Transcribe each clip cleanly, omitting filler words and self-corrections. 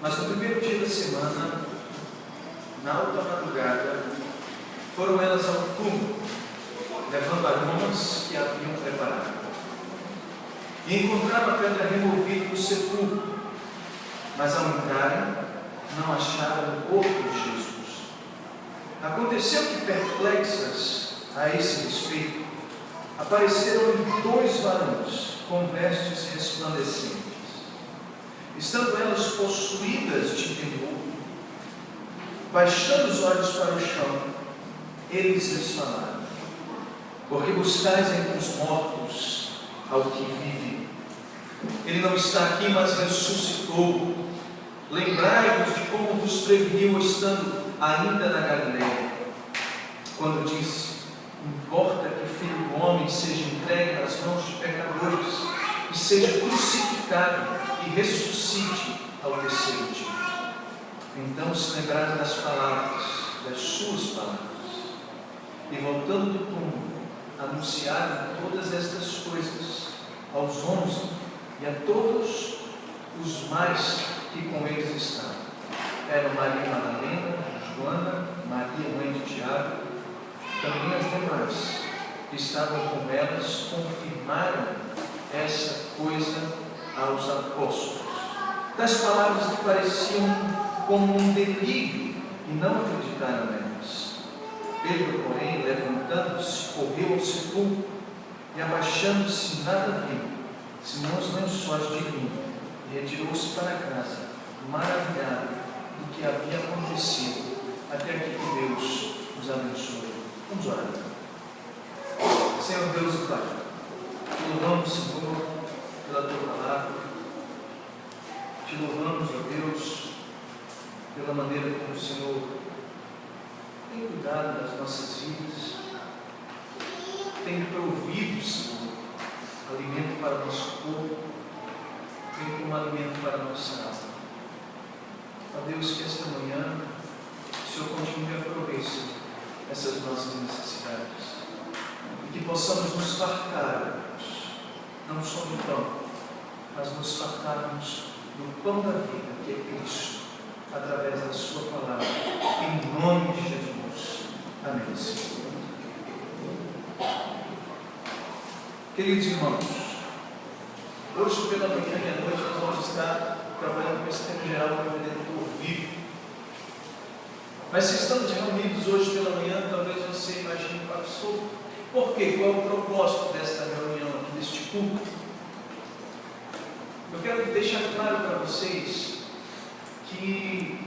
Mas no primeiro dia da semana, na alta madrugada, foram elas ao túmulo, levando aromas que haviam preparado. E encontraram a pedra removida do sepulcro, mas ao entrarem, não acharam o corpo de Jesus. Aconteceu que, perplexas a esse respeito, apareceram-lhe 2 varões com vestes resplandecentes. Estando elas possuídas de temor, baixando os olhos para o chão, eles lhes falaram: porque buscais entre os mortos ao que vive? Ele não está aqui, mas ressuscitou. Lembrai-vos de como vos preveniu estando ainda na Galileia, quando disse: importa que o Filho do Homem seja entregue nas mãos de pecadores e seja crucificado e ressuscite ao terceiro dia. Então se lembraram das palavras, das suas palavras, e voltando do túmulo, anunciaram todas estas coisas aos 11 e a todos os mais que com eles estavam. Eram Maria Madalena, Joana, Maria, mãe de Tiago, também as demais que estavam com elas confirmaram essa coisa aos apóstolos. Das palavras que pareciam como um delírio e não acreditaram nelas. Pedro, porém, levantando-se, correu ao sepulcro e, abaixando-se, nada viu, senão os lençóis de linho, e retirou-se para casa, maravilhado do que havia acontecido. Até aqui que Deus nos abençoe. Vamos orar. Senhor Deus e Pai, te louvamos, Senhor, pela tua palavra. Te louvamos, ó Deus, pela maneira como o Senhor tem cuidado das nossas vidas, tem provido, Senhor, alimento para o nosso corpo, tem como alimento para a nossa alma. Ó Deus, que esta manhã o Senhor continue a prover, Senhor, essas nossas necessidades, e que possamos nos fartar, não só do pão, mas nos fartarmos do pão da vida, que é Cristo, através da sua palavra, em nome de Jesus. Amém, Senhor. Queridos irmãos, hoje pela manhã e à noite nós vamos estar trabalhando com esse tema geral do Redentor vivo. Mas se estamos reunidos hoje pela manhã, talvez você imagine, pastor, por quê? Qual é o propósito desta reunião aqui, deste culto? Eu quero deixar claro para vocês que,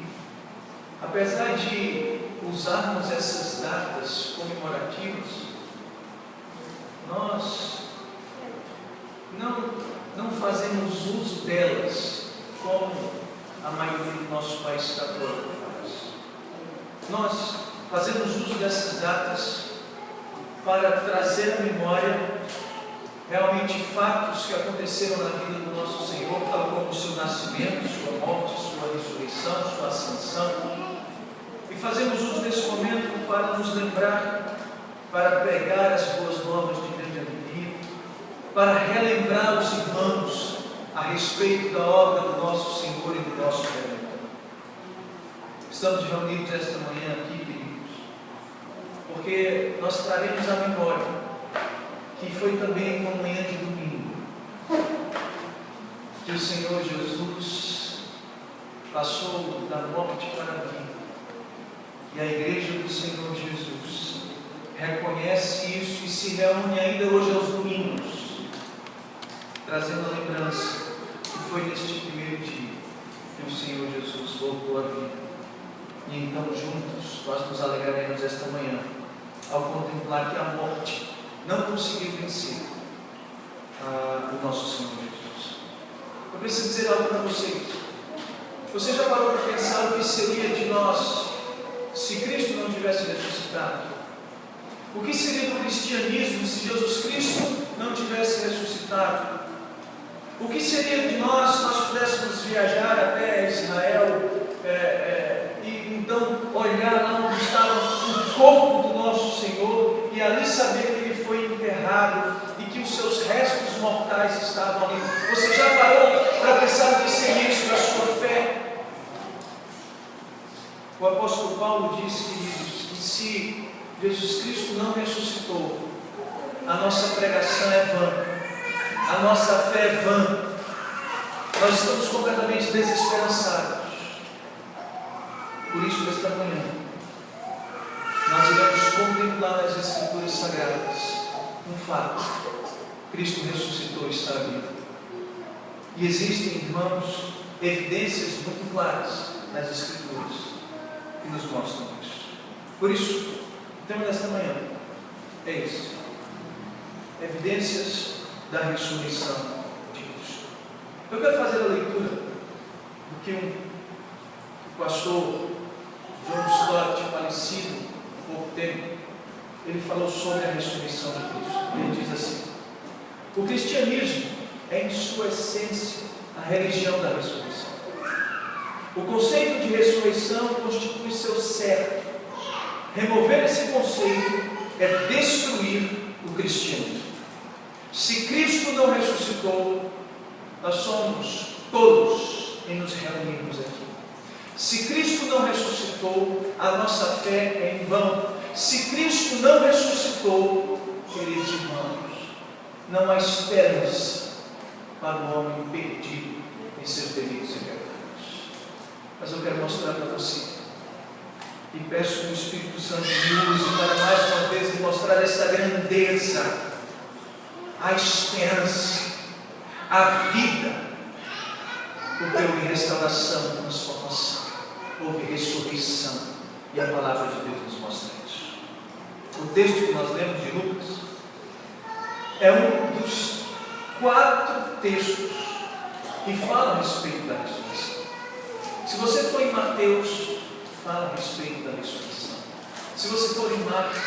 apesar de usarmos essas datas comemorativas, nós não fazemos uso delas como a maioria do nosso país católico faz. Nós fazemos uso dessas datas para trazer à memória realmente fatos que aconteceram na vida do nosso Senhor, tal como o seu nascimento, sua morte, sua ressurreição, sua ascensão. E fazemos uso desse momento para nos lembrar, para pregar as boas novas de grande alegria, para relembrar os irmãos a respeito da obra do nosso Senhor e do nosso Redentor. Estamos reunidos esta manhã aqui, queridos, porque nós traremos à memória que foi também uma manhã de domingo, que o Senhor Jesus passou da morte para a vida, e a igreja do Senhor Jesus reconhece isso e se reúne ainda hoje aos domingos, trazendo a lembrança que foi neste primeiro dia que o Senhor Jesus voltou à vida. E então juntos nós nos alegraremos esta manhã ao contemplar que a morte não conseguiu vencer o nosso Senhor Jesus. Eu preciso dizer algo para vocês. Você já parou para pensar o que seria de nós se Cristo não tivesse ressuscitado? O que seria do cristianismo se Jesus Cristo não tivesse ressuscitado? O que seria de nós se nós pudéssemos viajar até Israel e então olhar lá onde estava o corpo do nosso Senhor e ali saber que ele foi enterrado e que os seus restos mortais estavam ali? Você já parou para pensar o que seria isso para a sua fé? O apóstolo Paulo disse, queridos, que se Jesus Cristo não ressuscitou, a nossa pregação é vã, a nossa fé é vã, nós estamos completamente desesperançados. Por isso, nesta manhã, nós iremos contemplar nas Escrituras Sagradas um fato: Cristo ressuscitou e está vivo. E existem, irmãos, evidências muito claras nas Escrituras que nos mostram isso. Por isso, o tema desta manhã é isso: evidências da ressurreição de Cristo. Eu quero fazer a leitura do que o pastor John Stott, falecido há pouco tempo, ele falou sobre a ressurreição de Cristo. Ele diz assim: o cristianismo é, em sua essência, a religião da ressurreição. O conceito de ressurreição constitui seu certo. Remover esse conceito é destruir o cristianismo. Se Cristo não ressuscitou, nós somos tolos em nos reunirmos aqui. Se Cristo não ressuscitou, a nossa fé é em vão. Se Cristo não ressuscitou, queridos irmãos, não há esperança para o homem perdido em seus delitos e pecados. Mas eu quero mostrar para você, e peço que o Espírito Santo me use para mais uma vez lhe mostrar essa grandeza, a esperança, a vida, porque houve restauração, transformação, houve ressurreição, e a palavra de Deus nos mostra isso. O texto que nós lemos de Lucas é um dos 4 textos que falam a respeito da ressurreição. Se você for em Mateus, fala a respeito da ressurreição. Se você for em Marcos,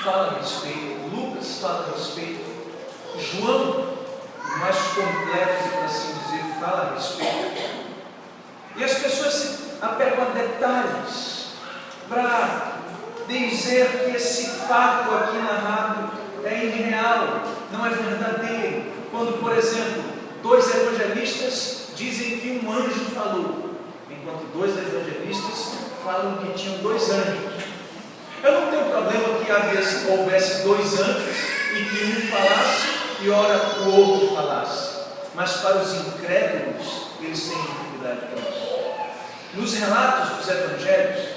fala a respeito. Lucas fala a respeito. João, mais completo, para assim dizer, fala a respeito. E as pessoas se apegam a detalhes para dizer que esse fato aqui narrado é irreal, não é verdadeiro. Quando, por exemplo, 2 evangelistas dizem que um anjo falou, enquanto 2 evangelistas falam que tinham 2 anjos. Eu não tenho problema que houvesse 2 anjos e que um falasse e ora o outro falasse, mas para os incrédulos eles têm dificuldade com isso. Nos relatos dos evangelhos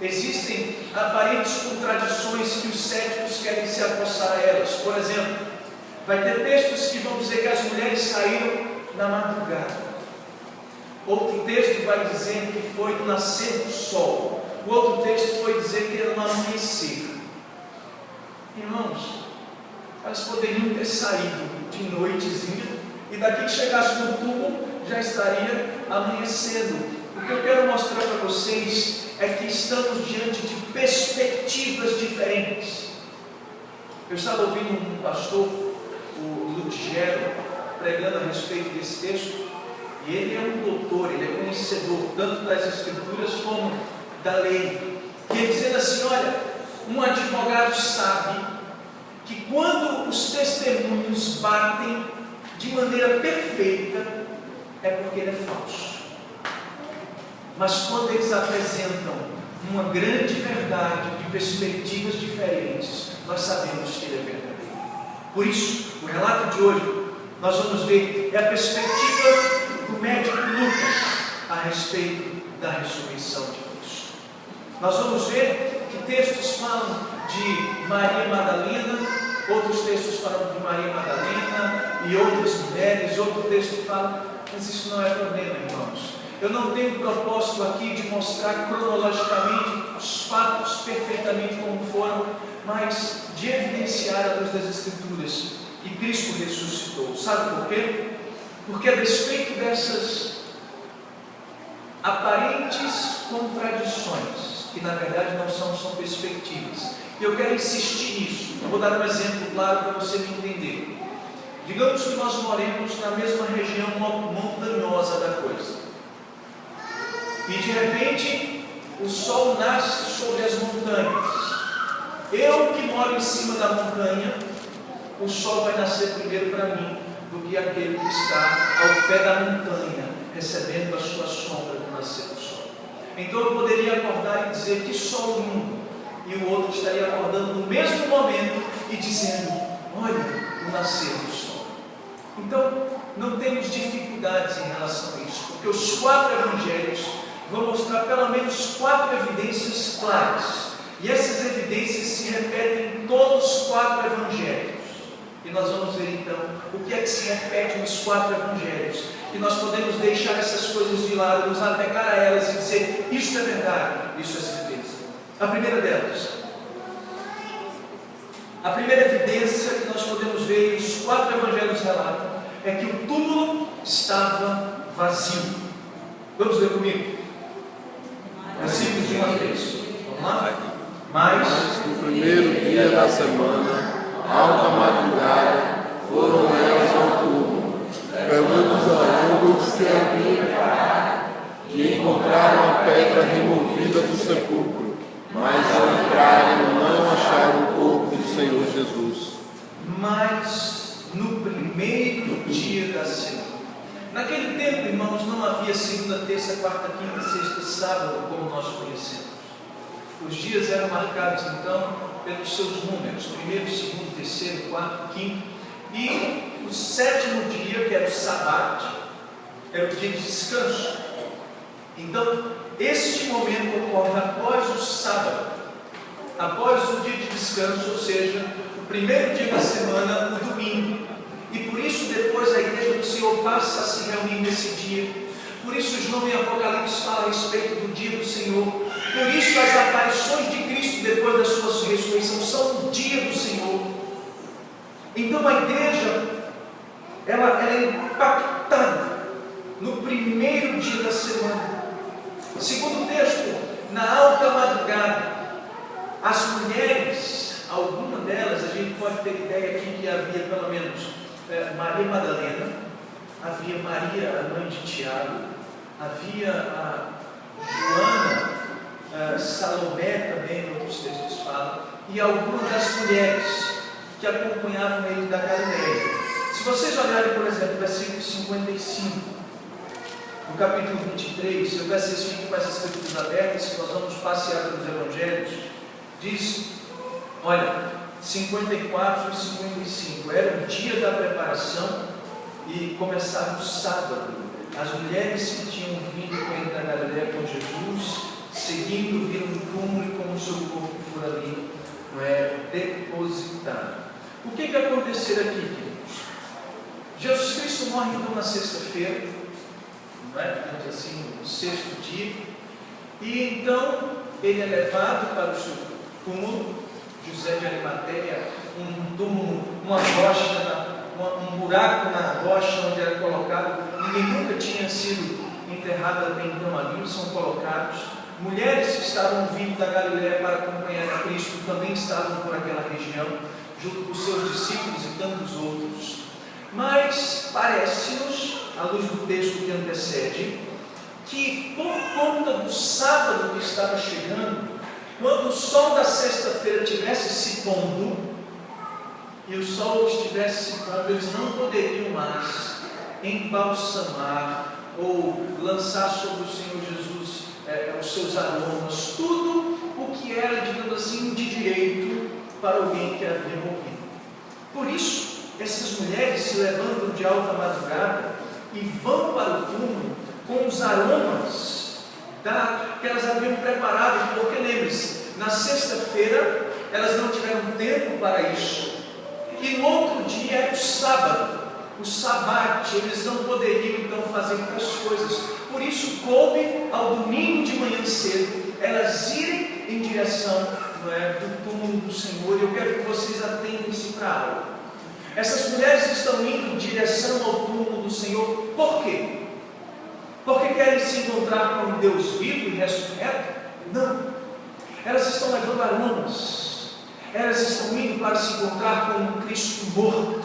existem aparentes contradições que os céticos querem se apossar a elas. Por exemplo, vai ter textos que vão dizer que as mulheres saíram na madrugada. Outro texto vai dizer que foi no nascer do sol. O outro texto foi dizer que era no amanhecer. Irmãos, elas poderiam ter saído de noitezinha e daqui que chegasse no túmulo já estaria amanhecendo. O que eu quero mostrar para vocês é que estamos diante de perspectivas diferentes. Eu estava ouvindo um pastor, o Lugero, pregando a respeito desse texto, e ele é um doutor, ele é conhecedor tanto das Escrituras como da lei. E ele dizendo assim: olha, um advogado sabe que quando os testemunhos batem de maneira perfeita, é porque ele é falso. Mas quando eles apresentam uma grande verdade de perspectivas diferentes, nós sabemos que ele é verdadeiro. Por isso, o relato de hoje, nós vamos ver a perspectiva do médico Lucas a respeito da ressurreição de Cristo. Nós vamos ver que textos falam de Maria Madalena, outros textos falam de Maria Madalena e outras mulheres, outro texto fala, mas isso não é problema, irmãos. Eu não tenho propósito aqui de mostrar cronologicamente os fatos perfeitamente como foram, mas de evidenciar a luz das Escrituras que Cristo ressuscitou. Sabe por quê? Porque a despeito dessas aparentes contradições, que na verdade não são perspectivas, e eu quero insistir nisso. Eu vou dar um exemplo claro para você me entender. Digamos que nós moremos na mesma região montanhosa da coisa. E de repente o sol nasce sobre as montanhas. Eu que moro em cima da montanha, o sol vai nascer primeiro para mim do que aquele que está ao pé da montanha, recebendo a sua sombra do nascer do sol. Então eu poderia acordar e dizer que sol lindo, e o outro estaria acordando no mesmo momento e dizendo: olha o nascer do sol. Então não temos dificuldades em relação a isso, porque os 4 evangelhos vão mostrar pelo menos 4 evidências claras, e essas evidências se repetem em todos os 4 evangelhos. E nós vamos ver então o que é que se repete nos 4 evangelhos, e nós podemos deixar essas coisas de lado, nos apegar a elas e dizer: isso é verdade, isso é certeza. A primeira delas, a primeira evidência que nós podemos ver, e os 4 evangelhos relatam, é que o túmulo estava vazio. Vamos ler comigo? Versículos de 1 a 3. Vamos lá? Mas no primeiro dia da semana, alta madrugada, foram elas ao túmulo, levando os arautos que haviam preparado, e encontraram a pedra removida do sepulcro, mas ao entrarem não acharam o corpo do Senhor Jesus. Mas no primeiro dia da semana. Naquele tempo, irmãos, não havia segunda, terça, quarta, quinta, sexta, sábado, como nós conhecemos. Os dias eram marcados então pelos seus números: primeiro, segundo, terceiro, quarto, quinto, e o 7º dia, que era o sábado, era o dia de descanso. Então este momento ocorre após o sábado, após o dia de descanso, ou seja, o primeiro dia da semana, o domingo. E por isso depois a igreja do Senhor passa a se reunir nesse dia. Por isso João em Apocalipse fala a respeito do dia do Senhor. Por isso as aparições de Cristo depois da sua ressurreição são o dia do Senhor. Então a igreja ela é impactada no primeiro dia da semana. Segundo o texto, na alta madrugada, as mulheres, algumas delas, a gente pode ter ideia aqui que havia pelo menos Maria Madalena, havia Maria, a mãe de Tiago, havia a Joana, Salomé também, outros textos falam, e algumas das mulheres que acompanhavam ele da Galileia. Se vocês olharem, por exemplo, o versículo 55, no capítulo 23, eu peço vocês fiquem com essas escrituras abertas, que nós vamos passear pelos evangelhos, diz, olha, 54 e 55, era o dia da preparação e começava o sábado. As mulheres que tinham vindo com ele da Galileia com Jesus, seguindo, viram o túmulo e como o seu corpo por ali depositado. O que aconteceu aqui, queridos? Jesus Cristo morre então na sexta-feira, digamos assim, no 6º dia, e então ele é levado para o seu túmulo. José de Arimateia, um túmulo, uma rocha, um buraco na rocha onde era colocado. Ninguém nunca tinha sido enterrado até então ali, são colocados. Mulheres que estavam vindo da Galileia para acompanhar a Cristo também estavam por aquela região, junto com seus discípulos e tantos outros. Mas parece-nos, à luz do texto que antecede, que por conta do sábado que estava chegando, quando o sol da sexta-feira estivesse se pondo, e o sol estivesse se pondo, eles não poderiam mais embalsamar ou lançar sobre o Senhor Jesus os seus aromas, tudo o que era, digamos assim, de direito para alguém que havia morrido. Por isso, essas mulheres se levantam de alta madrugada e vão para o túmulo com os aromas que elas haviam preparado, porque lembre-se, na sexta-feira elas não tiveram tempo para isso, e no outro dia era o sábado, o sabate, eles não poderiam então fazer muitas coisas, por isso coube ao domingo de manhã cedo elas irem em direção do túmulo do Senhor. E eu quero que vocês atentem-se para algo. Essas mulheres estão indo em direção ao túmulo do Senhor, por quê? Porque querem se encontrar com um Deus vivo e ressurreto? Não. Elas estão levando aromas. Elas estão indo para se encontrar com um Cristo morto.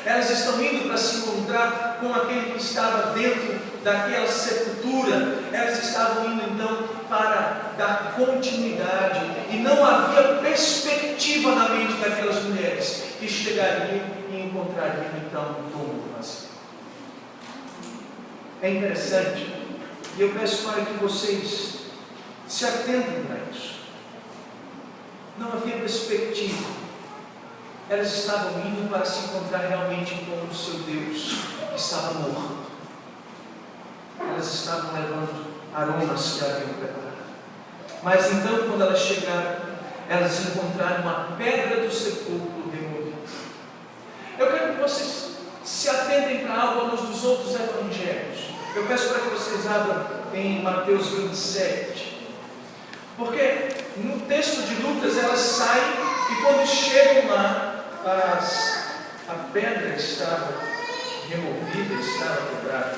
Elas estão indo para se encontrar com aquele que estava dentro daquela sepultura. Elas estavam indo então para dar continuidade. E não havia perspectiva na mente daquelas mulheres que chegariam e encontrariam então o túmulo vazio. É interessante, e eu peço para que vocês Se atentem para isso. Não havia perspectiva. Elas estavam indo para se encontrar realmente com o seu Deus, que estava morto. Elas estavam levando aromas que haviam preparado. Mas então, quando elas chegaram, elas encontraram uma pedra do sepulcro removida. Eu quero que vocês se atentem para algo à luz dos outros evangelhos. Eu peço para que vocês abram em Mateus 27. Porque no texto de Lucas elas saem e quando chegam lá, a pedra estava removida, estava quebrada.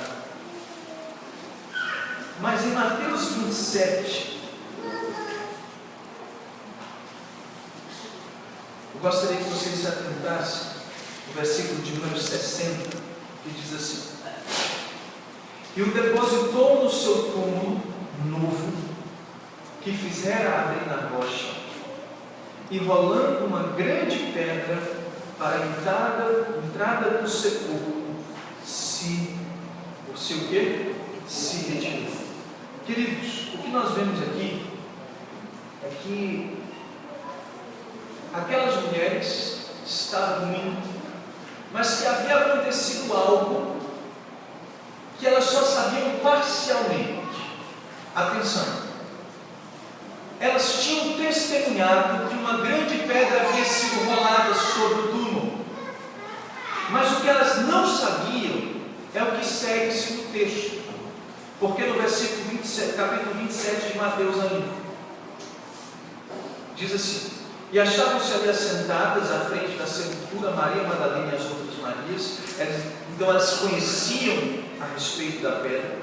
Mas em Mateus 27, eu gostaria que vocês se atentassem no versículo de número 60, que diz assim: e o depositou no seu túmulo novo, que fizera abrir na rocha, e rolando uma grande pedra para a entrada do sepulcro, se retirou. Queridos, o que nós vemos aqui é que aquelas mulheres estavam indo, mas que havia acontecido algo que elas só sabiam parcialmente. Atenção! Elas tinham testemunhado que uma grande pedra havia sido rolada sobre o túmulo, mas o que elas não sabiam é o que segue-se no texto, porque no versículo 27, capítulo 27 de Mateus ainda, diz assim: e achavam-se ali assentadas à frente da sepultura Maria Madalena e as outras Marias. Então elas conheciam a respeito da pedra,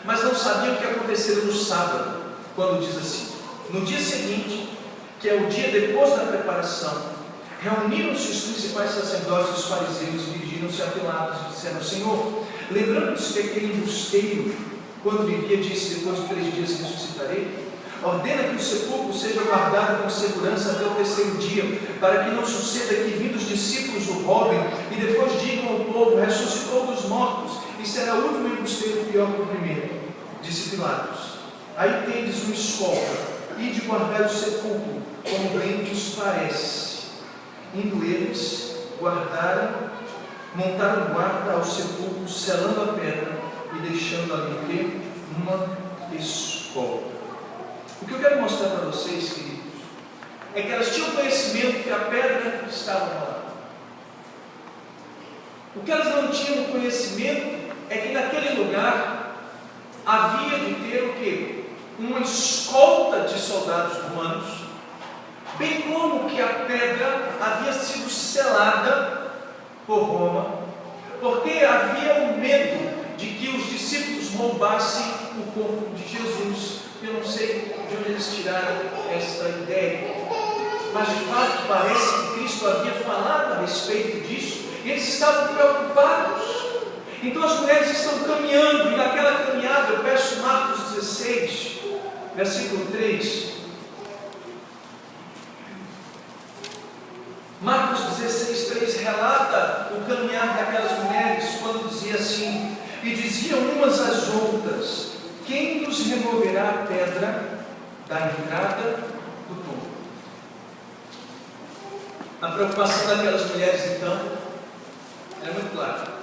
mas não sabiam o que aconteceu no sábado, quando diz assim: no dia seguinte, que é o dia depois da preparação, reuniram-se os principais sacerdotes e os fariseus e dirigiram-se a Pilatos e disseram: Senhor, lembrando-nos que aquele embusteiro, quando vivia, disse: depois de 3 dias ressuscitarei, ordena que o sepulcro seja guardado com segurança até o 3º dia, para que não suceda que vindo os discípulos o roubem e depois digam ao povo: ressuscitou dos mortos, e será o último embusteiro pior que o primeiro. Disse Pilatos: aí tendes uma escolta, e de guardar o sepulcro, como bem vos parece. Indo eles, montaram guarda ao sepulcro, selando a pedra e deixando ali o quê? Uma escolta. O que eu quero mostrar para vocês, queridos, é que elas tinham conhecimento que a pedra estava lá. O que elas não tinham conhecimento é que naquele lugar havia de ter o quê? Uma escolta de soldados romanos, bem como que a pedra havia sido selada por Roma, porque havia um medo de que os discípulos roubassem o corpo de Jesus. Eu não sei de onde eles tiraram esta ideia, mas de fato parece que Cristo havia falado a respeito disso, e eles estavam preocupados. Então as mulheres estão caminhando, e naquela caminhada eu peço Marcos 16, versículo 3. Marcos 16, 3 relata o caminhar daquelas mulheres, quando dizia assim: e diziam umas às outras: quem nos removerá a pedra da entrada do túmulo? A preocupação daquelas mulheres, então, era muito clara.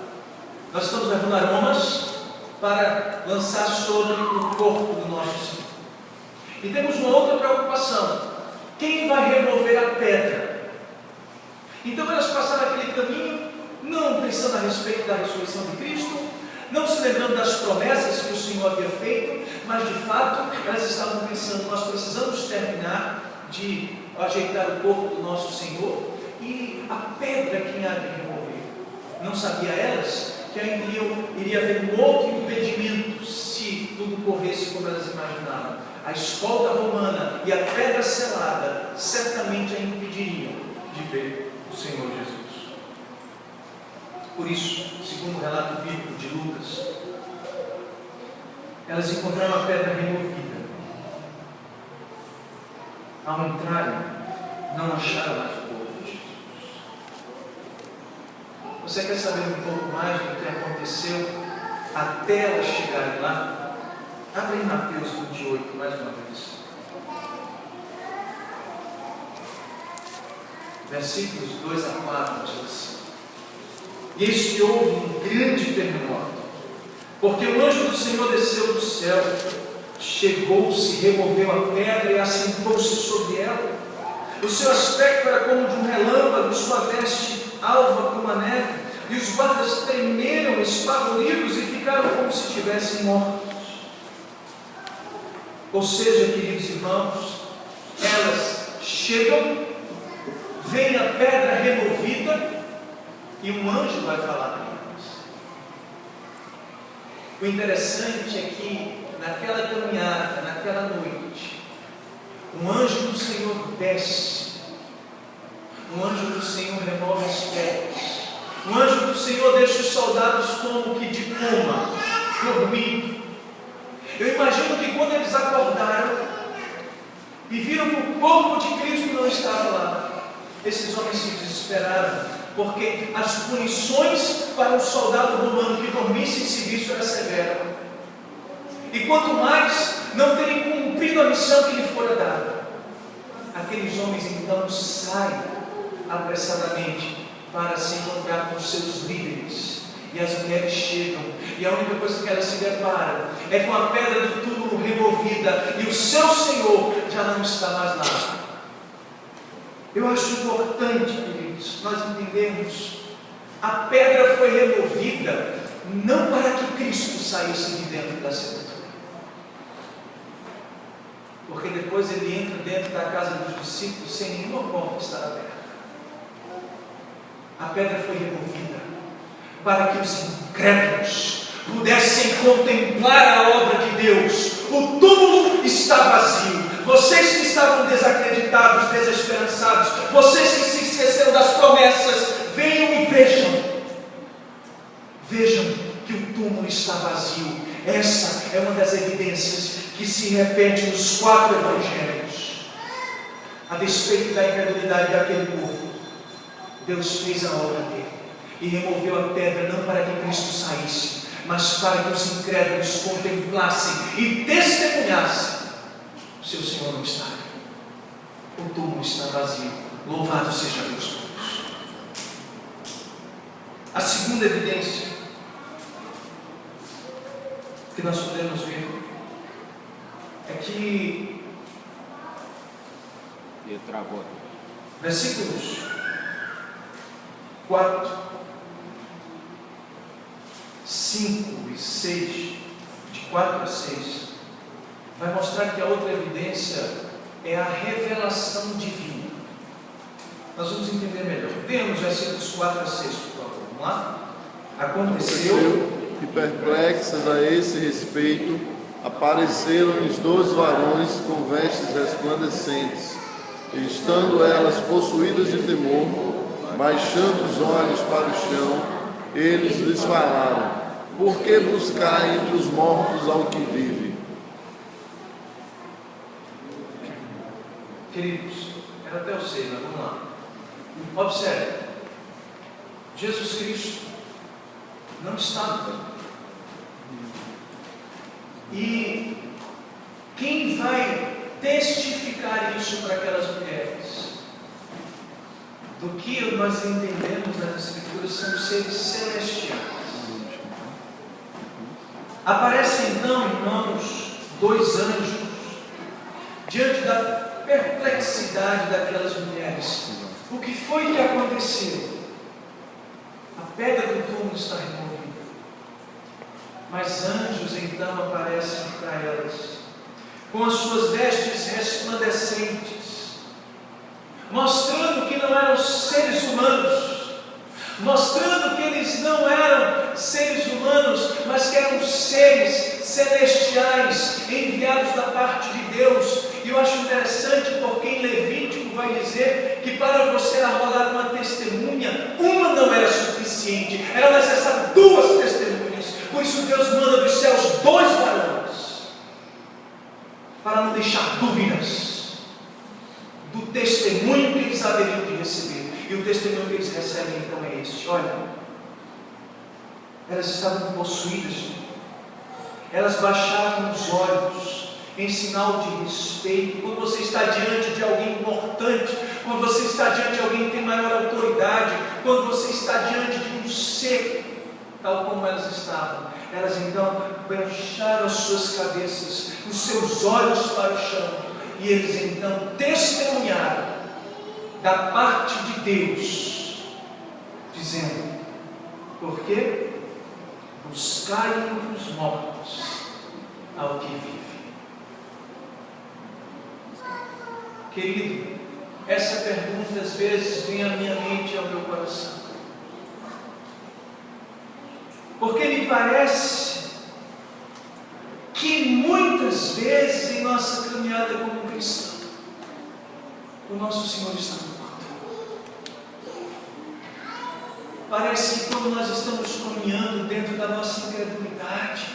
Nós estamos levando aromas para lançar sobre o corpo do nosso Senhor. E temos uma outra preocupação: quem vai remover a pedra? Então elas passaram aquele caminho, não pensando a respeito da ressurreição de Cristo, não se lembrando das promessas que o Senhor havia feito, mas de fato elas estavam pensando: nós precisamos terminar de ajeitar o corpo do nosso Senhor, e a pedra quem há de remover? Não sabia elas que ainda iria haver um outro impedimento se tudo corresse como elas imaginavam. A escolta romana e a pedra selada certamente a impediriam de ver o Senhor Jesus. Por isso, segundo o relato bíblico de Lucas, elas encontraram a pedra removida. Ao entrarem, não acharam mais o corpo de Jesus. Você quer saber um pouco mais do que aconteceu até elas chegarem lá? Abre em Mateus 28 mais uma vez. versículos 2 a 4 diz assim: e eis que houve um grande terremoto, porque o anjo do Senhor desceu do céu, chegou-se, removeu a pedra e assentou-se sobre ela. O seu aspecto era como de um relâmpago, sua veste alva como a neve, e os guardas tremeram, espavoridos, e ficaram como se estivessem mortos. Ou seja, queridos irmãos, elas chegam, vem a pedra removida, e um anjo vai falar com elas. O interessante é que naquela caminhada, naquela noite, um anjo do Senhor desce, um anjo do Senhor remove as pedras, um anjo do Senhor deixa os soldados como que de coma, dormindo. Eu imagino que quando eles acordaram e viram que o corpo de Cristo não estava lá, esses homens se desesperaram, porque as punições para um soldado romano que dormisse em serviço era severa. E quanto mais não terem cumprido a missão que lhe fora dada, aqueles homens então saem apressadamente para se encontrar com seus líderes. E as mulheres chegam, e a única coisa que elas se deparam é com a pedra do túmulo removida, e o seu Senhor já não está mais lá. Eu acho importante, queridos, nós entendermos, a pedra foi removida não para que Cristo saísse de dentro da sepultura, porque depois ele entra dentro da casa dos discípulos sem nenhuma porta estar aberta. A pedra foi removida para que os incrédulos pudessem contemplar a obra de Deus. O túmulo está vazio. Vocês que estavam desacreditados, desesperançados, vocês que se esqueceram das promessas, venham e vejam. Vejam que o túmulo está vazio. Essa é uma das evidências que se repete nos 4 evangelhos. A despeito da incredulidade daquele povo, Deus fez a obra dele e removeu a pedra não para que Cristo saísse, mas para que os incrédulos contemplassem e testemunhassem: o seu Senhor não está aqui, o túmulo está vazio. Louvado seja Deus todos. A segunda evidência que nós podemos ver é que versículos 4, 5 e 6, de 4 a 6, vai mostrar que a outra evidência é a revelação divina. Nós vamos entender melhor. Vemos versículos 4 a 6, por favor. Vamos lá? Aconteceu que, perplexas a esse respeito, apareceram-lhes 2 varões com vestes resplandecentes, e estando elas possuídas de temor, baixando os olhos para o chão, eles lhes falaram: por que buscar entre os mortos ao que vive? Queridos, era até o 6, mas vamos lá. Observe, Jesus Cristo não está no campo. E quem vai testificar isso para aquelas mulheres? Do que nós entendemos nas Escrituras são seres celestiais. Aparecem então, irmãos, 2 anjos diante da perplexidade daquelas mulheres. O que foi que aconteceu? A pedra do túmulo está removida, mas anjos então aparecem para elas com as suas vestes resplandecentes, mostrando que não eram seres humanos, mostrando que eles não eram seres humanos, mas que eram seres celestiais enviados da parte de Deus. E eu acho interessante porque em Levítico vai dizer que para você arrolar uma testemunha, uma não era suficiente, era necessário 2 testemunhas. Por isso Deus manda dos céus 2 varões, para não deixar dúvidas do testemunho que eles haveriam de receber. E o testemunho que eles recebem então é este: olha, elas estavam possuídas, elas baixavam os olhos em sinal de respeito, quando você está diante de alguém importante, quando você está diante de alguém que tem maior autoridade, quando você está diante de um ser, tal como elas estavam, elas então baixaram as suas cabeças, os seus olhos para o chão, e eles então testemunharam da parte de Deus, dizendo: porque buscai entre os mortos ao que vive. Querido, essa pergunta às vezes vem à minha mente e ao meu coração, porque me parece que muitas vezes em nossa caminhada como cristão, o nosso Senhor está morto. Parece que quando nós estamos caminhando dentro da nossa incredulidade,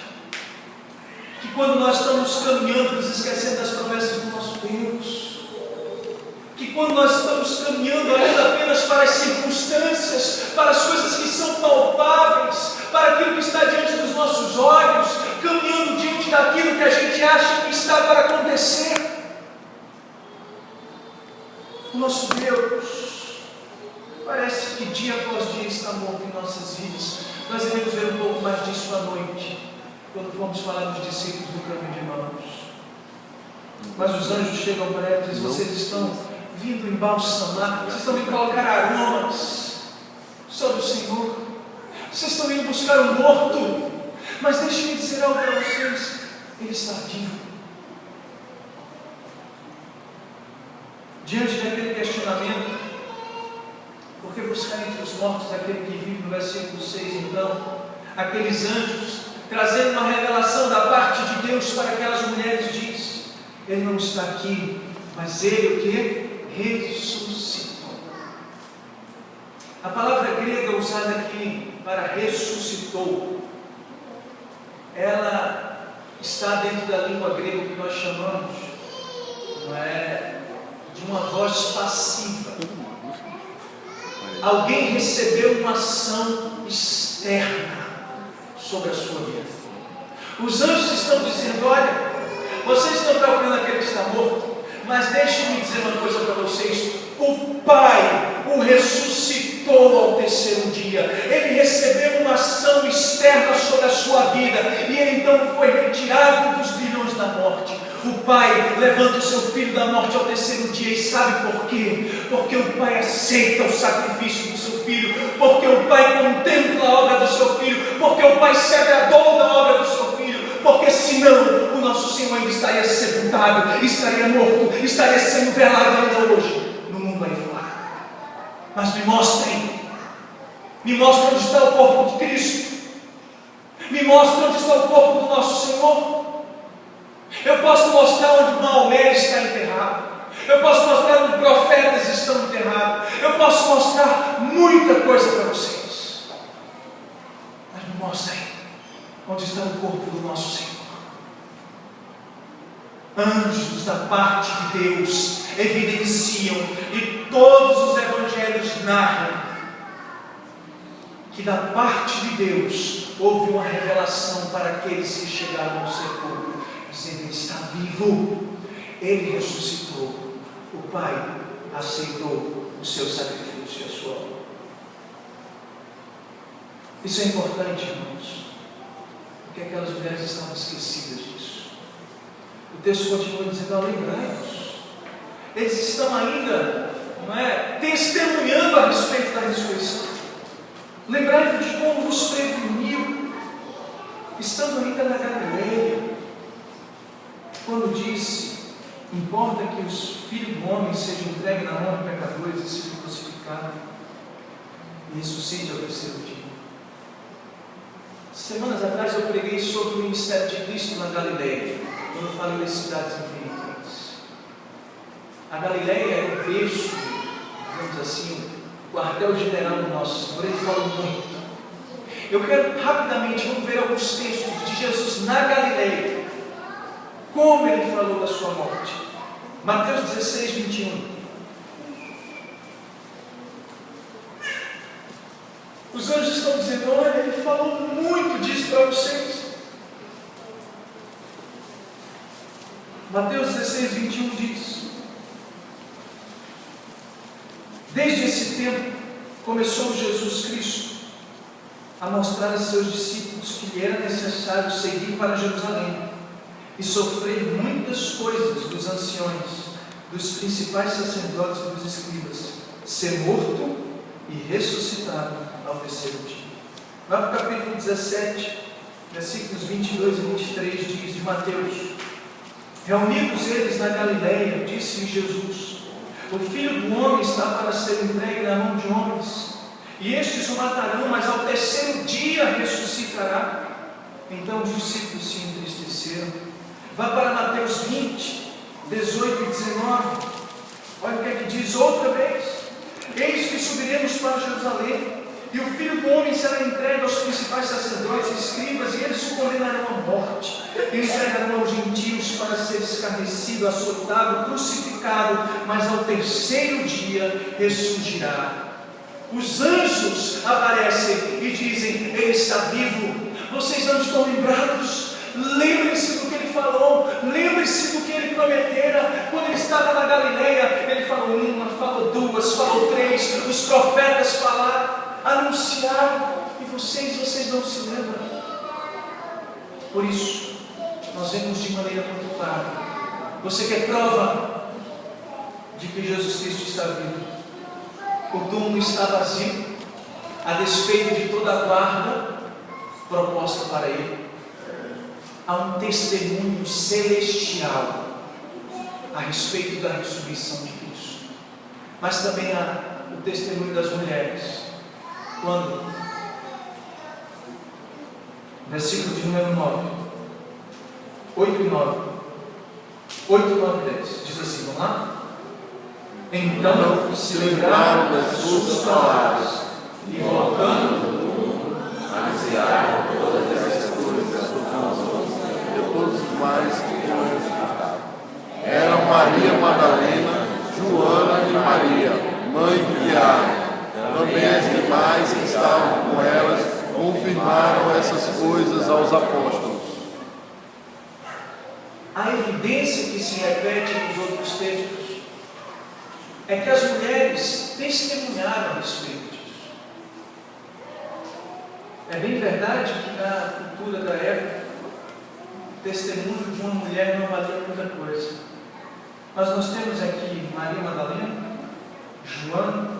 que quando nós estamos caminhando nos esquecendo das promessas do nosso Deus, que quando nós estamos caminhando olhando apenas para as circunstâncias, para as coisas que são palpáveis, para aquilo que está diante dos nossos olhos, caminhando diante daquilo que a gente acha que está para acontecer, o nosso Deus parece que dia após dia está morto em nossas vidas. Nós iremos ver um pouco mais disso à noite, quando formos falar dos discípulos do caminho de Emaús. Mas os anjos chegam para ela e dizem: vocês estão vindo embalsamar, vocês estão vindo colocar aromas sobre o Senhor, vocês estão indo buscar um morto, mas deixe-me dizer algo para vocês: Ele está vivo. Diante daquele questionamento, porque buscar entre os mortos aquele que vive, no versículo 6, então, aqueles anjos, trazendo uma revelação da parte de Deus para aquelas mulheres, diz: Ele não está aqui, mas Ele o que? Ressuscitou. A palavra grega usada aqui para ressuscitou, ela está dentro da língua grega que nós chamamos, não é, de uma voz passiva. Alguém recebeu uma ação externa sobre a sua vida. Os anjos estão dizendo: olha, vocês estão procurando aquele que está morto, mas deixe-me dizer uma coisa para vocês: o Pai o ressuscitou ao terceiro dia. Ele recebeu uma ação externa sobre a sua vida, e ele então foi retirado dos grilhões da morte. O Pai levanta o seu filho da morte ao terceiro dia, e sabe por quê? Porque o Pai aceita o sacrifício do seu filho, porque o Pai contempla a obra do seu filho, porque o Pai se agradou da obra do seu filho, porque senão o nosso Senhor ainda estaria sepultado, estaria morto, estaria sendo velado ainda hoje no mundo aí fora. Mas me mostrem onde está o corpo de Cristo, me mostrem onde está o corpo do nosso Senhor. Eu posso mostrar onde Maomé está enterrado, eu posso mostrar onde profetas estão enterrados, eu posso mostrar muita coisa para vocês, mas me mostrem onde está o corpo do nosso Senhor. Anjos da parte de Deus evidenciam, e todos os evangelhos narram, que da parte de Deus houve uma revelação para aqueles que chegaram ao sepulcro, dizendo: Ele está vivo, Ele ressuscitou, o Pai aceitou o seu sacrifício e a sua obra. Isso é importante, irmãos, porque aquelas mulheres estavam esquecidas disso. O texto continua dizendo: lembrai-vos. Eles estão ainda, não é, testemunhando a respeito da ressurreição. Lembrai-vos de como vos preveniu, estando ainda na Galileia, quando disse: importa que os filhos do homem sejam entregues na mão de pecadores e sejam crucificados e ressuscite ao terceiro dia. Semanas atrás eu preguei sobre o ministério de Cristo na Galileia, quando eu falei das cidades infinitas. A Galileia é o berço, digamos assim, o quartel-general do nosso Senhor. Ele falou muito. Eu quero rapidamente, vamos ver alguns textos de Jesus na Galileia, como ele falou da sua morte. Mateus 16, 21. Os anjos estão dizendo: olha, ele falou muito disso para vocês. Mateus 16, 21 diz: desde esse tempo começou Jesus Cristo a mostrar a seus discípulos que lhe era necessário seguir para Jerusalém e sofrer muitas coisas dos anciões, dos principais sacerdotes e dos escribas, ser morto e ressuscitado ao terceiro dia. Vai para o capítulo 17, versículos 22 e 23, diz de Mateus: reunidos eles na Galileia, disse-lhe Jesus: o Filho do Homem está para ser entregue na mão de homens, e estes o matarão, mas ao terceiro dia ressuscitará. Então os discípulos se entristeceram. Vá para Mateus 20, 18 e 19. Olha o que é que diz outra vez: eis que subiremos para Jerusalém, e o Filho do Homem será entregue aos principais sacerdotes e escribas, e eles o condenarão à morte, e entregarão aos gentios para ser escarnecido, açoitado, crucificado, mas ao terceiro dia ressurgirá. Os anjos aparecem e dizem: ele está vivo. Vocês não estão lembrados? Lembrem-se do que ele falou, lembrem-se do que ele prometera. Quando ele estava na Galileia, ele falou uma, falou duas, falou três, os profetas falaram, anunciaram, e vocês não se lembram. Por isso, nós vemos de maneira muito clara: você quer prova de que Jesus Cristo está vivo? O túmulo está vazio, a despeito de toda a guarda proposta para ele. Há um testemunho celestial a respeito da ressurreição de Cristo, mas também há o testemunho das mulheres. Quando? Versículo de número 9, 8 e 9, 8, 9 e 10, diz assim, vamos lá? Então se lembraram das suas palavras, e voltando do mundo, anunciaram todas essas coisas e todos os mais que tinham escutado. Eram Maria Madalena, Joana e Maria, mãe de Tiago. Também as demais que estavam com elas confirmaram essas coisas aos apóstolos. A evidência que se repete nos outros textos é que as mulheres testemunharam a respeito disso. É bem verdade que na cultura da época, o testemunho de uma mulher não valia muita coisa. Mas nós temos aqui Maria Madalena, Joana,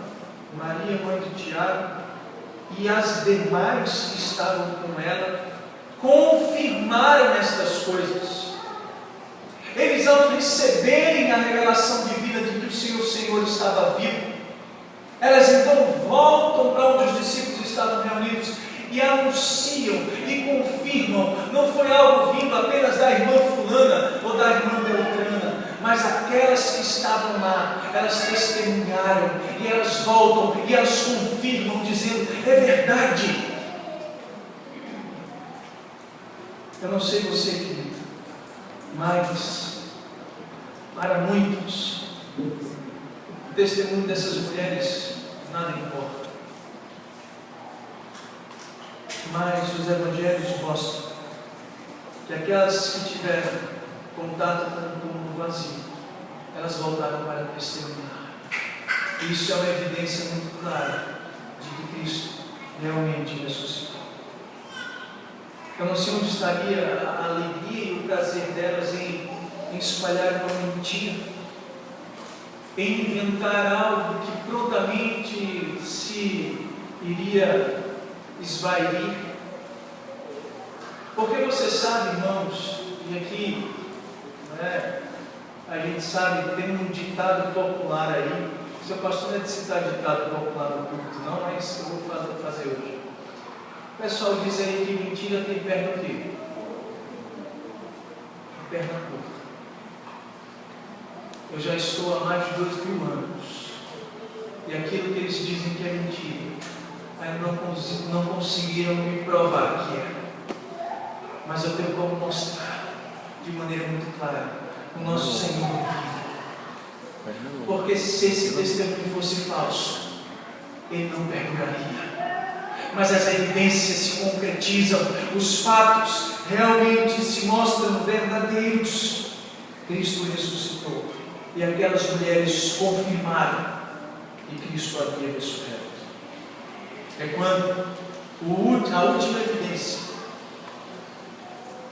Maria, mãe de Tiago, e as demais que estavam com ela, confirmaram estas coisas. Eles, ao receberem a revelação divina de que o Senhor estava vivo, elas então voltam para onde os discípulos estavam reunidos e anunciam e confirmam. Não foi algo vindo apenas da irmã fulana ou da irmã beltrana, mas aquelas que estavam lá, elas testemunharam e elas voltam e elas confirmam, dizendo: é verdade. Eu não sei você, querido, mas para muitos o testemunho dessas mulheres nada importa. Mas os evangelhos mostram que aquelas que tiveram contato com o túmulo vazio, elas voltaram para testemunhar. Isso é uma evidência muito clara de que Cristo realmente ressuscitou. Eu não sei onde estaria a alegria e o prazer delas em espalhar uma mentira, em inventar algo que prontamente se iria esvair. Porque você sabe, irmãos, e aqui a gente sabe, tem um ditado popular aí. Seu pastor não é de citar ditado popular no culto, não, mas eu vou fazer hoje. O pessoal diz aí que mentira tem perna o quê? Perna curta. Eu já estou há mais de 2.000 anos, e aquilo que eles dizem que é mentira, ainda não conseguiram me provar que é. Mas eu tenho como mostrar de maneira muito clara o nosso Senhor vivo. Porque se esse testemunho fosse falso, ele não perduraria. Mas as evidências se concretizam, os fatos realmente se mostram verdadeiros. Cristo ressuscitou e aquelas mulheres confirmaram que Cristo havia ressurreto. É quando a última evidência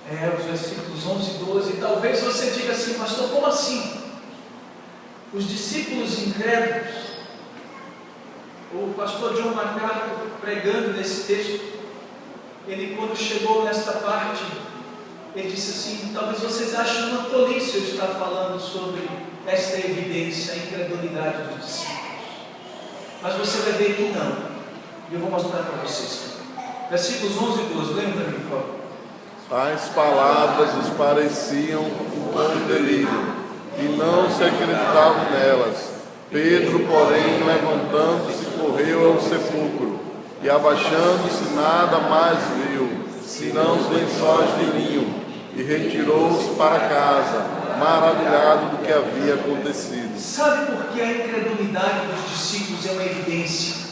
é os versículos 11 e 12. E talvez você diga assim: pastor, como assim? Os discípulos incrédulos, o pastor John MacArthur pregando nesse texto, ele, quando chegou nesta parte, ele disse assim: talvez vocês achem uma tolice eu estar falando sobre esta evidência, a incredulidade dos discípulos, mas você vai ver que não, e eu vou mostrar para vocês. Versículos 11 e 12, lembra para mim, por favor. Tais palavras lhes pareciam um delírio, e não se acreditavam nelas. Pedro, porém, levantando-se, correu ao sepulcro, e abaixando-se, nada mais viu, senão os lençóis de linho, e retirou-se para casa, maravilhado do que havia acontecido. Sabe por que a incredulidade dos discípulos é uma evidência?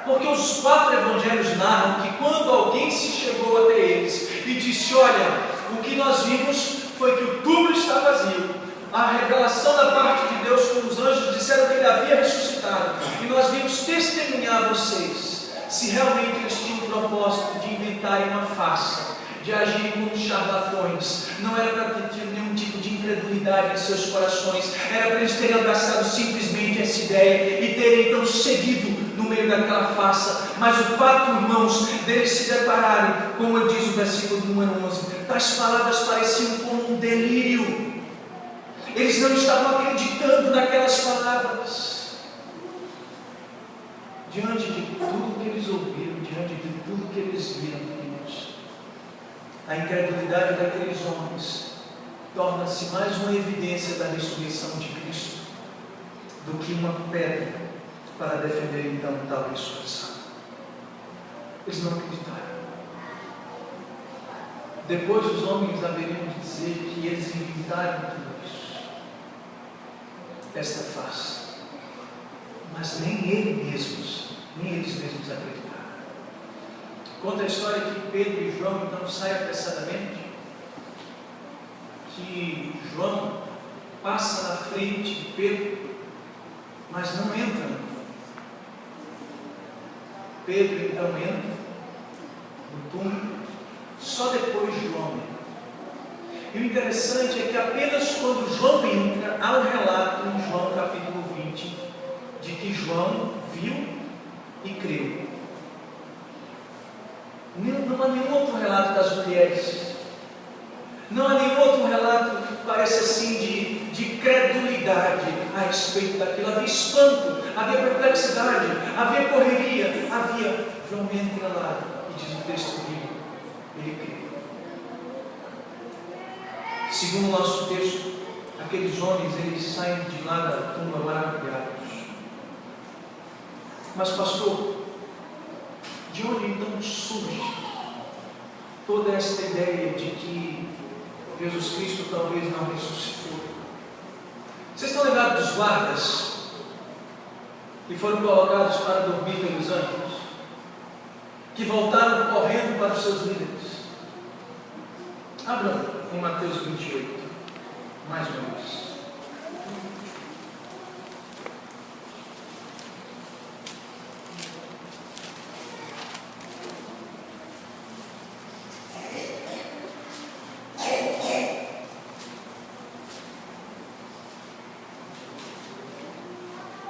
Porque os 4 evangelhos narram que quando alguém se chegou até eles e disse: olha, o que nós vimos foi que o túmulo está vazio, a revelação da parte de Deus, como os anjos disseram que ele havia ressuscitado, e nós vimos testemunhar vocês, se realmente eles tinham o propósito de inventarem uma farsa, de agirem como charlatões, não era para ter nenhum tipo de incredulidade em seus corações, era para eles terem abraçado simplesmente essa ideia e terem então seguido no meio daquela farsa. Mas o fato, irmãos, deles se depararem, como diz o versículo número 11, tais palavras pareciam como um delírio. Eles não estavam acreditando naquelas palavras. Diante de tudo que eles ouviram, diante de tudo que eles viram, irmãos, a incredulidade daqueles homens torna-se mais uma evidência da ressurreição de Cristo do que uma pedra para defender então tal ressurreição. Eles não acreditaram. Depois os homens haveriam de dizer que eles inventaram tudo isso, esta farsa, mas nem eles mesmos acreditaram. Conta a história que Pedro e João então saem apressadamente, que João passa na frente de Pedro, mas não entra. Pedro então entra no túmulo, só depois João entra. E o interessante é que apenas quando João entra, há um relato em João capítulo 20, de que João viu e creu. Não há nenhum outro relato das mulheres, não há nenhum outro relato que parece assim de credulidade a respeito daquilo. Havia espanto, havia perplexidade, havia correria, João entra lá e diz o texto bíblico, ele creu. Segundo o nosso texto, aqueles homens, eles saem de lá da tumba maravilhados. Mas pastor, de onde então surge toda esta ideia de que Jesus Cristo talvez não ressuscitou? Vocês estão lembrados dos guardas que foram colocados para dormir pelos anjos, que voltaram correndo para os seus líderes? Abram em Mateus 28, mais uma vez.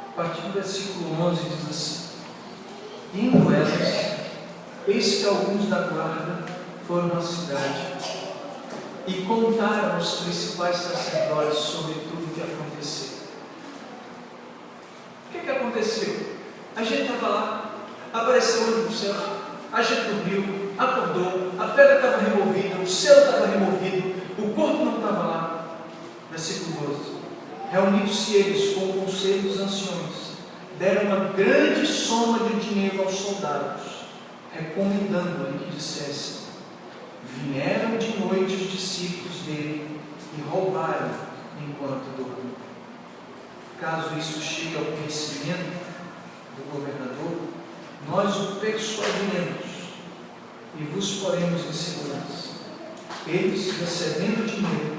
A partir do versículo 11 diz assim: indo elas, eis que alguns da guarda foram à cidade e contaram aos principais sacerdotes sobre tudo o que aconteceu. O que aconteceu? A gente estava lá, apareceu o olho do céu, a gente dormiu, acordou, a pedra estava removida, o céu estava removido, o corpo não estava lá. Versículo 12: reunidos-se eles com o conselho dos anciões, deram uma grande soma de dinheiro aos soldados, recomendando-lhe que dissessem: vieram de noite os discípulos dele e roubaram enquanto dormiam. Caso isso chegue ao conhecimento do governador, nós o persuadiremos e vos poremos em segurança. Eles, recebendo dinheiro,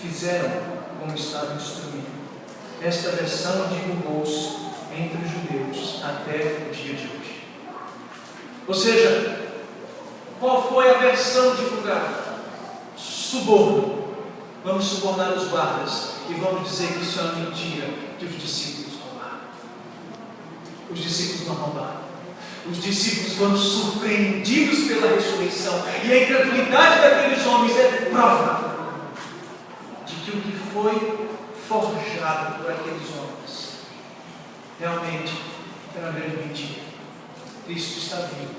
fizeram como estava instruído. Esta versão divulgou-se entre os judeus até o dia de hoje. Ou seja, qual foi a versão divulgada? Suborno. Vamos subornar os guardas e vamos dizer que isso é uma mentira, que os discípulos roubaram. Os discípulos não roubaram. Os discípulos foram surpreendidos pela ressurreição, e a incredulidade daqueles homens é prova de que o que foi forjado por aqueles homens realmente era uma grande mentira. Cristo está vivo,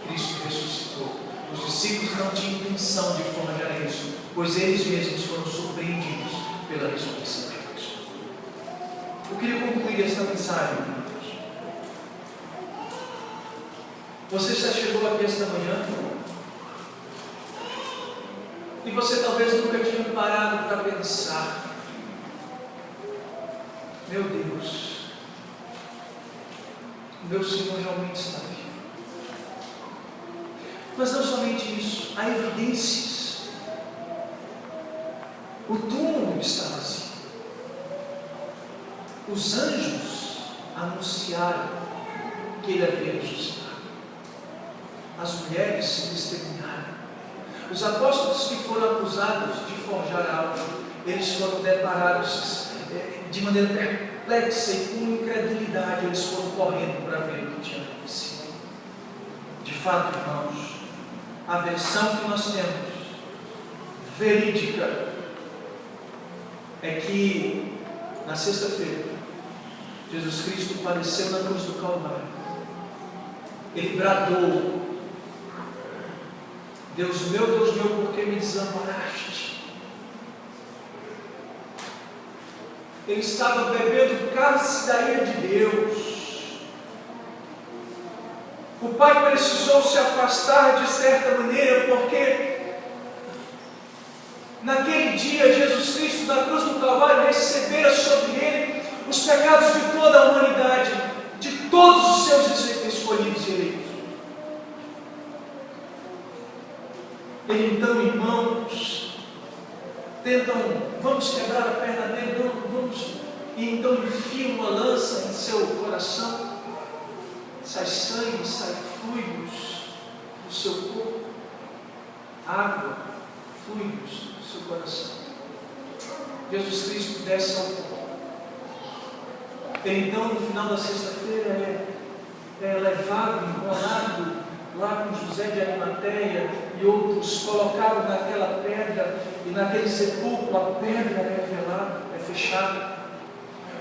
Cristo ressuscitou. Os discípulos não tinham intenção de forjar isso, pois eles mesmos foram surpreendidos pela ressurreição de Cristo. Eu queria concluir esta mensagem, irmãos. Você já chegou aqui esta manhã e você talvez nunca tinha parado para pensar: meu Deus, meu Senhor realmente está vivo. Mas não somente isso, há evidências. O túmulo está vazio. Os anjos anunciaram que ele havia ressuscitado. As mulheres testemunharam. Os apóstolos que foram acusados de forjar algo, eles foram deparados de maneira perplexa e com incredulidade, eles foram correndo para ver o que tinha acontecido. De fato, irmãos, a versão que nós temos, verídica, é que na sexta-feira, Jesus Cristo padeceu na cruz do Calvário. Ele bradou: Deus meu, por que me desamparaste? Ele estava bebendo o cálice da ira de Deus. O Pai precisou se afastar de certa maneira, porque naquele dia Jesus Cristo na cruz do Calvário recebera sobre ele os pecados de toda a humanidade, de todos os seus escolhidos e eleitos. Ele então, irmãos, vamos quebrar a perna dele, e então enfia uma lança em seu coração, sai sangue, sai fluidos do seu corpo, água, fluidos do seu coração. Jesus Cristo desce ao corpo. Ele então, no final da sexta-feira, é levado, enrolado lá com José de Arimateia e outros, colocado naquela pedra, e naquele sepulcro a pedra é revelada, é fechada.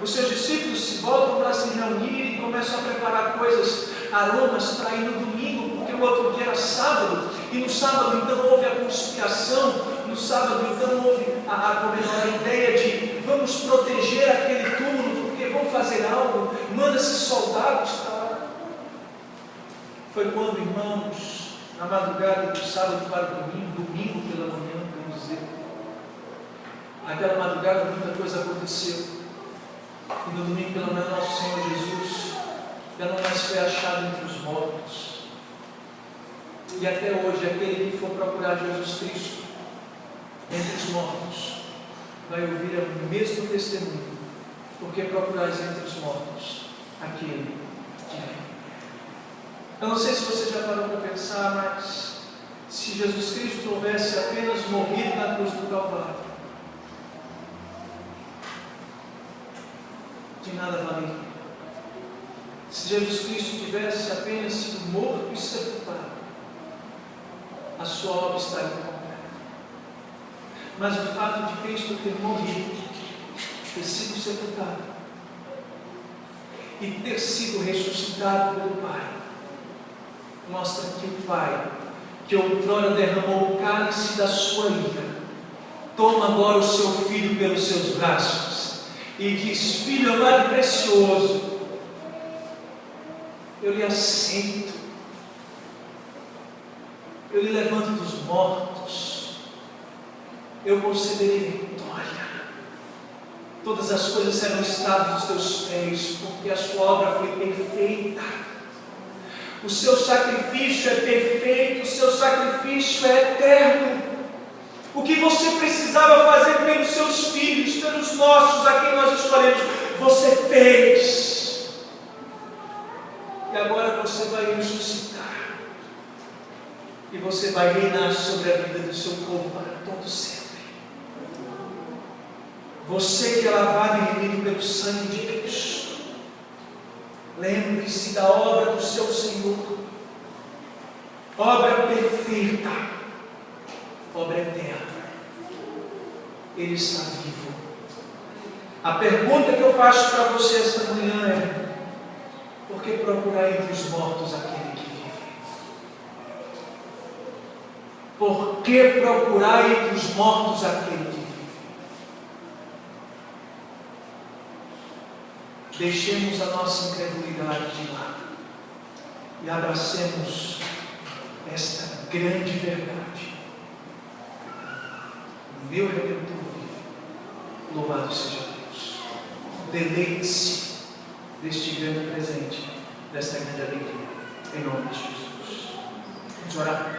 Os seus discípulos se voltam para se reunir e começam a preparar coisas, aromas, para ir no domingo, porque o outro dia era sábado, e no sábado então houve a conspiração, no sábado então houve a ideia de vamos proteger aquele túmulo, porque vão fazer algo, manda-se soldados para lá. Foi quando, irmãos, na madrugada do sábado para o domingo pela manhã, vamos dizer, naquela madrugada muita coisa aconteceu. E no domingo pela manhã, nosso Senhor Jesus já não mais foi achado entre os mortos. E até hoje, aquele que for procurar Jesus Cristo entre os mortos vai ouvir o mesmo testemunho, porque procurais entre os mortos aquele que vive. Eu não sei se você já parou para pensar, mas se Jesus Cristo houvesse apenas morrido na cruz do Calvário, de nada valia. Se Jesus Cristo tivesse apenas sido morto e sepultado, a sua obra estaria completa. Mas o fato de Cristo ter morrido, ter sido sepultado e ter sido ressuscitado pelo Pai, mostra que o Pai, que outrora derramou o cálice da sua ira, toma agora o seu Filho pelos seus braços e diz: Filho amado e precioso, eu lhe aceito, eu lhe levanto dos mortos, eu concederei vitória, todas as coisas serão estadas nos teus pés, porque a sua obra foi perfeita, o seu sacrifício é perfeito, o seu sacrifício é eterno, O que você precisava fazer pelos seus filhos, pelos nossos, a quem nós escolhemos, você fez. E agora você vai ressuscitar. E você vai reinar sobre a vida do seu povo para todo sempre. Você que é lavado e remido pelo sangue de Cristo. Lembre-se da obra do seu Senhor. Obra perfeita. Obra eterna. Ele está vivo. A pergunta que eu faço para você esta manhã é: por que procurar entre os mortos aquele que vive? Por que procurar entre os mortos aquele que vive? Deixemos a nossa incredulidade de lado e abracemos esta grande verdade. O meu Redentor vive. Louvado seja Deus. Deleite-se deste grande presente, desta grande alegria. Em nome de Jesus. Vamos orar.